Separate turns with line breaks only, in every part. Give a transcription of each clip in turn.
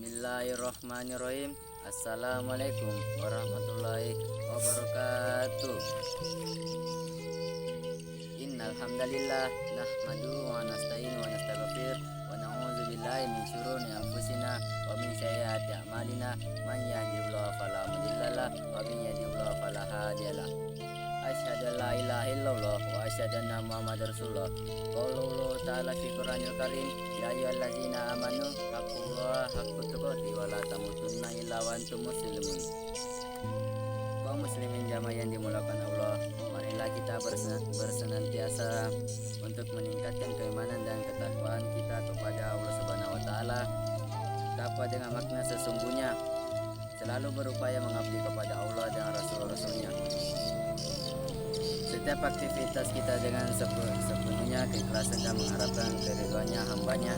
Bismillahirrahmanirrahim. Assalamualaikum warahmatullahi wabarakatuh. Innal hamdalillah nahmaduhu wa nasta'inu wa nastaghfir wa na'udzu billahi min syururi anfusina wa min sayyiati a'malina. Man yahdihillahu fala mudhillalah wa man yudhlil fala hadiyalah. Asyhadu an la ilaha illallah wa asyhadu anna Muhammadar Rasulullah. Qaulullah ta'ala fi Qur'anil Karim, ya ayyuhallazina amanu taqullaha haqqa tuqatih wa la tamutunna illa wa antum muslimun. Kaum muslimin jamaah yang dimuliakan Allah, marilah kita bersenantiasa untuk meningkatkan keimanan dan ketakwaan kita kepada Allah Subhanahu wa taala. Takwa dengan makna sesungguhnya selalu berupaya mengabdi kepada Allah dan Rasul-Rasulnya. Setiap aktivitas kita dengan sepenuhnya keikhlasan dan mengharapkan keridhoannya hambanya,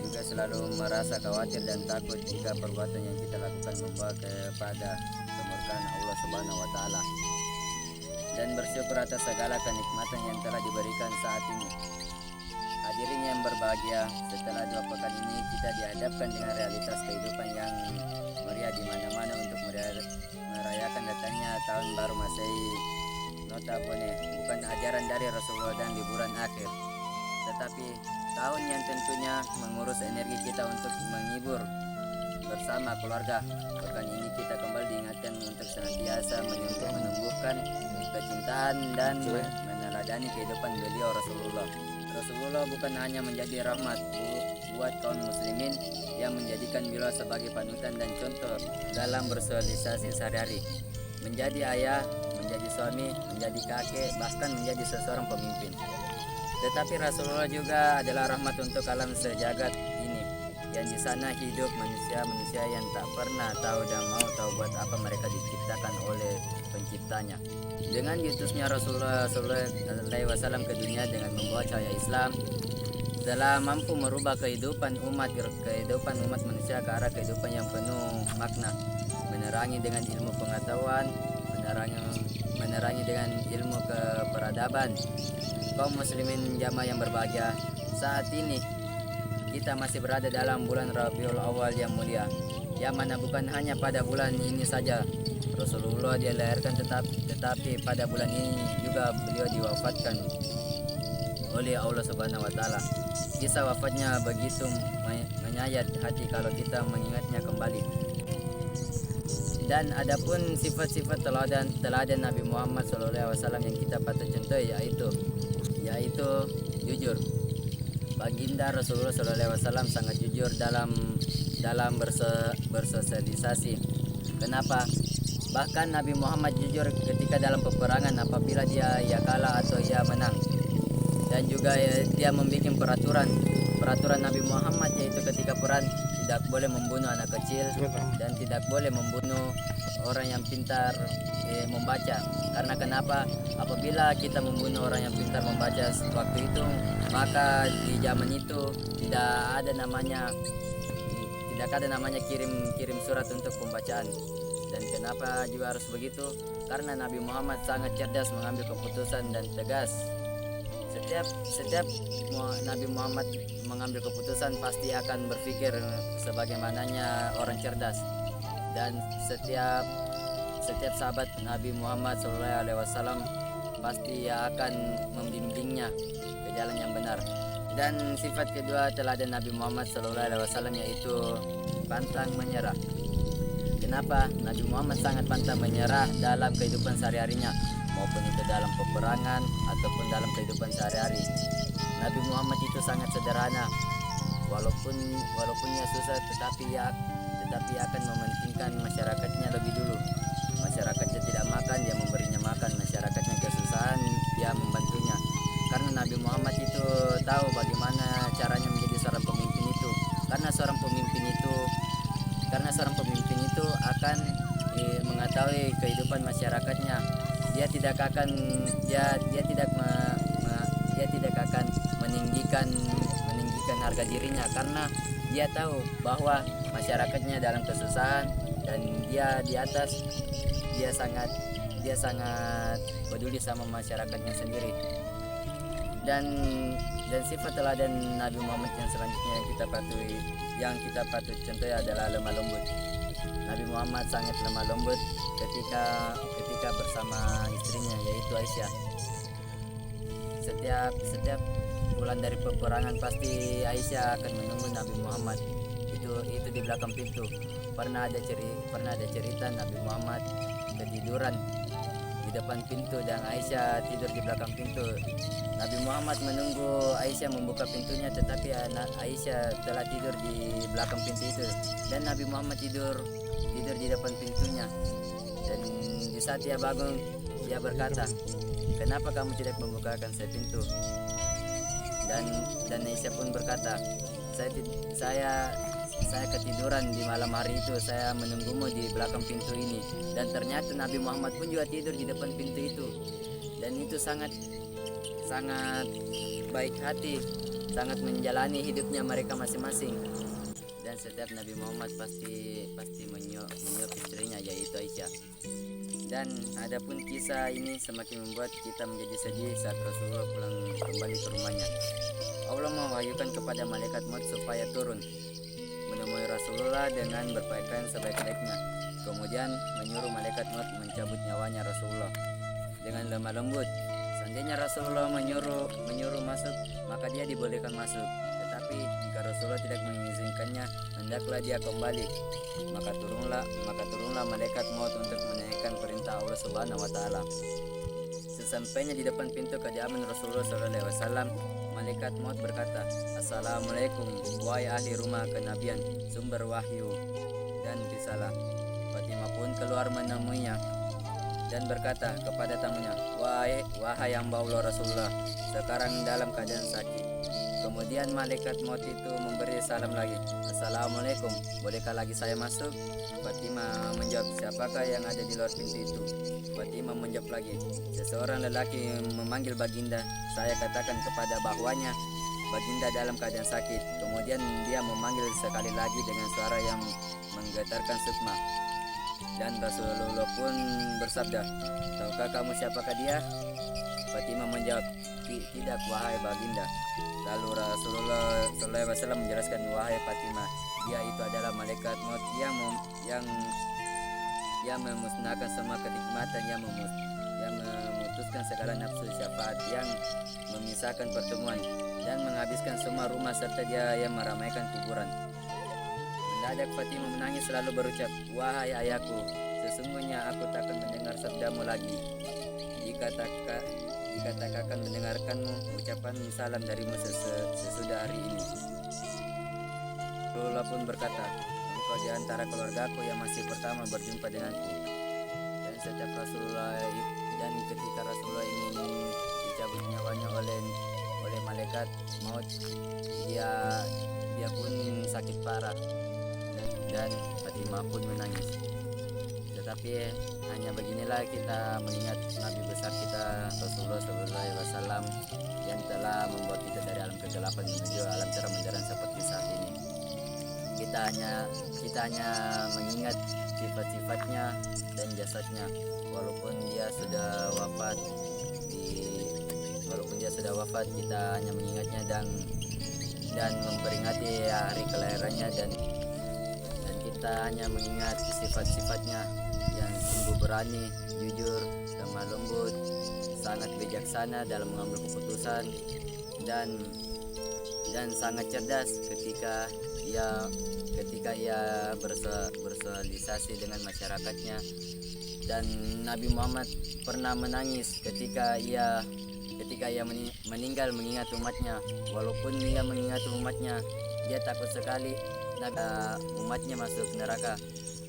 juga selalu merasa khawatir dan takut jika perbuatan yang kita lakukan membawa kepada kemurkaan Allah Subhanahu wa taala, dan bersyukur atas segala kenikmatan yang telah diberikan saat ini. Hadirin yang berbahagia, setelah 2 pekan ini kita dihadapkan dengan realitas kehidupan yang meriah di mana-mana untuk merayakan datangnya tahun baru Masehi. Notabene bukan ajaran dari Rasulullah dan liburan akhir, tetapi tahun yang tentunya mengurus energi kita untuk menghibur bersama keluarga. Pekan ini kita kembali diingatkan untuk senantiasa menumbuhkan kecintaan dan meneladani kehidupan beliau Rasulullah. Rasulullah bukan hanya menjadi rahmat buat kaum muslimin yang menjadikan beliau sebagai panutan dan contoh dalam bersosialisasi sehari-hari, menjadi ayah, menjadi suami, menjadi kakek, bahkan menjadi seseorang pemimpin. Tetapi Rasulullah juga adalah rahmat untuk alam sejagat ini, yang di sana hidup manusia-manusia yang tak pernah tahu dan mau tahu buat apa mereka diciptakan oleh penciptanya. Dengan diutusnya Rasulullah SAW ke dunia dengan membawa cahaya Islam, telah mampu merubah kehidupan umat manusia ke arah kehidupan yang penuh makna, menerangi dengan ilmu pengetahuan, menerangi dengan ilmu keperadaban. Kaum muslimin jamaah yang berbahagia, saat ini kita masih berada dalam bulan Rabiul Awal yang mulia, yang mana bukan hanya pada bulan ini saja Rasulullah dilahirkan, tetapi pada bulan ini juga beliau diwafatkan oleh Allah Subhanahu wa taala. Kisah wafatnya begitu menyayat hati kalau kita mengingatnya kembali. Dan adapun sifat-sifat teladan Nabi Muhammad SAW yang kita patut contoh yaitu jujur. Baginda Rasulullah SAW sangat jujur dalam bersosialisasi. Kenapa? Bahkan Nabi Muhammad jujur ketika dalam peperangan apabila dia kalah atau ia menang. Dan juga dia membuat peraturan Nabi Muhammad, yaitu ketika perang tidak boleh membunuh anak kecil dan tidak boleh membunuh orang yang pintar membaca. Karena kenapa? Apabila kita membunuh orang yang pintar membaca waktu itu, maka di zaman itu tidak ada namanya kirim surat untuk pembacaan. Dan kenapa juga harus begitu? Karena Nabi Muhammad sangat cerdas mengambil keputusan dan tegas. Setiap Nabi Muhammad mengambil keputusan pasti akan berpikir sebagaimananya orang cerdas, dan setiap sahabat Nabi Muhammad SAW pasti akan membimbingnya ke jalan yang benar. Dan sifat kedua teladan Nabi Muhammad SAW yaitu pantang menyerah. Kenapa? Nabi Muhammad sangat pantang menyerah dalam kehidupan sehari-harinya, maupun itu dalam peperangan ataupun dalam kehidupan sehari-hari. Nabi Muhammad itu sangat sederhana, walaupun ia susah, tetapi akan mementingkan masyarakatnya lebih dulu. Masyarakatnya tidak makan, dia memberinya makan. Masyarakatnya kesusahan, dia membantunya. Karena Nabi Muhammad itu tahu bagaimana caranya menjadi seorang pemimpin itu. Karena seorang pemimpin itu akan mengetahui kehidupan masyarakatnya. Dia tidak akan meninggikan harga dirinya, karena dia tahu bahwa masyarakatnya dalam kesusahan dan dia di atas. Dia sangat peduli sama masyarakatnya sendiri. dan sifat teladan Nabi Muhammad yang selanjutnya yang kita patut contoh adalah lemah lembut. Nabi Muhammad sangat lemah lembut ketika bersama istrinya yaitu Aisyah. Setiap bulan dari peperangan pasti Aisyah akan menunggu Nabi Muhammad itu di belakang pintu. Pernah ada cerita Nabi Muhammad ketiduran di depan pintu dan Aisyah tidur di belakang pintu. Nabi Muhammad menunggu Aisyah membuka pintunya, tetapi Aisyah telah tidur di belakang pintu itu dan Nabi Muhammad tidur di depan pintunya. Dan di saat dia bangun, dia berkata, "Kenapa kamu tidak membukakan saya pintu?" Dan Aisyah pun berkata, saya ketiduran di malam hari itu, saya menunggumu di belakang pintu ini. Dan ternyata Nabi Muhammad pun juga tidur di depan pintu itu. Dan itu sangat baik hati, sangat menjalani hidupnya mereka masing-masing. Dan setiap Nabi Muhammad pasti menyuap istrinya yaitu Aisyah. Dan adapun kisah ini semakin membuat kita menjadi sedih saat Rasulullah pulang kembali ke rumahnya. Allah mewahyukan kepada malaikat maut supaya turun menemui Rasulullah dengan berpakaian sebaik-baiknya. Kemudian menyuruh malaikat maut mencabut nyawanya Rasulullah dengan lemah lembut. Seandainya Rasulullah menyuruh masuk, maka dia dibolehkan masuk. Tetapi jika Rasulullah tidak mengizinkannya, hendaklah dia kembali. Maka turunlah malaikat maut untuk menunaikan perintah Allah Subhanahu wa taala. Sesampainya di depan pintu kediaman Rasulullah SAW, malaikat maut berkata, "Assalamualaikum wahai ahli rumah kenabian, sumber wahyu dan risalah." Fatimah pun keluar menemuinya dan berkata kepada tamunya, wahai hamba Allah Rasulullah, sekarang dalam keadaan sakit." Kemudian malaikat maut itu memberi salam lagi, "Assalamualaikum, bolehkah lagi saya masuk?" Fatimah menjawab, "Siapakah yang ada di luar pintu itu?" Fatimah menjawab lagi, "Seseorang lelaki memanggil Baginda. Saya katakan kepada bahwanya Baginda dalam keadaan sakit." Kemudian dia memanggil sekali lagi dengan suara yang menggetarkan sukma. Dan Rasulullah pun bersabda, "Tahukah kamu siapakah dia?" Fatimah menjawab, "Tidak wahai Baginda." Lalu Rasulullah SAW menjelaskan, "Wahai Fatimah, dia itu adalah malaikat maut yang memusnahkan semua kenikmatan, yang memutuskan segala nafsu syafaat, yang memisahkan pertemuan dan menghabiskan semua rumah, serta dia yang meramaikan kuburan." Mendadak Fatimah menangis lalu berucap, "Wahai ayahku, sesungguhnya aku takkan mendengar sabdamu lagi jika tak akan mendengarkanmu ucapan salam darimu sesudah hari ini." Rasulullah pun berkata, "Engkau di antara keluargaku yang masih pertama berjumpa denganku." Dan ketika Rasulullah ingin dicabut nyawanya oleh malaikat maut, dia pun sakit parah dan Fatimah pun menangis. Tetapi hanya beginilah kita mengingat Nabi besar kita Rasulullah SAW yang telah membawa kita dari alam kegelapan menuju alam terang benderang seperti saat ini. Kita hanya mengingat sifat-sifatnya dan jasadnya, walaupun dia sudah wafat kita hanya mengingatnya dan memperingati hari kelahirannya, dan kita hanya mengingat sifat-sifatnya yang sungguh berani, jujur, lemah lembut, sangat bijaksana dalam mengambil keputusan, dan sangat cerdas ketika ia bersosialisasi dengan masyarakatnya. Dan Nabi Muhammad pernah menangis ketika ia meninggal mengingat umatnya. Walaupun ia mengingat umatnya, dia takut sekali umatnya masuk neraka.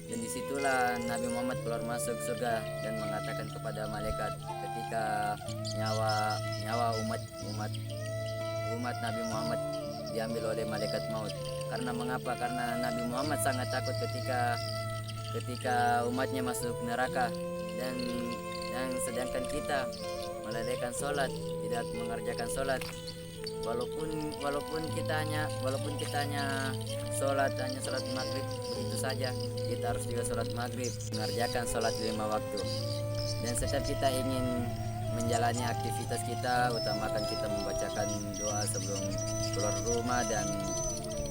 Dan disitulah Nabi Muhammad keluar masuk surga dan mengatakan kepada malaikat ketika nyawa umat Nabi Muhammad diambil oleh malaikat maut. Karena mengapa? Karena Nabi Muhammad sangat takut ketika umatnya masuk neraka, dan sedangkan kita melalaikan sholat, tidak mengerjakan sholat. Walaupun kita hanya sholat maghrib begitu saja, kita harus juga sholat maghrib, mengerjakan sholat 5 waktu. Dan setiap kita ingin menjalani aktivitas kita, utamakan kita membacakan doa sebelum keluar rumah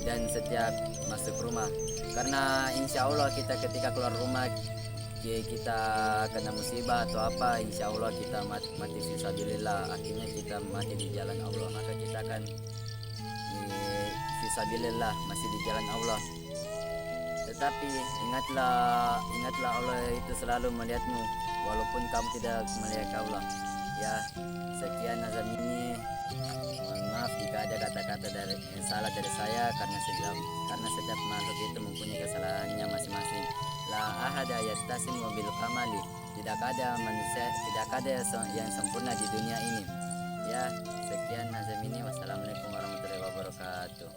dan setiap masuk rumah. Karena insya Allah kita ketika keluar rumah kita kena musibah atau apa, insya Allah kita mati fisabilillah, akhirnya kita mati di jalan Allah, maka kita akan fisabilillah, masih di jalan Allah. Tetapi ingatlah Allah itu selalu melihatmu walaupun kamu tidak melihat Allah. Ya, sekian azam ini. Mohon maaf jika ada kata-kata yang salah dari saya, karena setiap makhluk itu mempunyai kesalahannya masing-masing. La ahada yastasim bil kamali. Tidak ada manusia, tidak ada yang sempurna di dunia ini. Ya, sekian azam ini. Wassalamualaikum warahmatullahi wabarakatuh.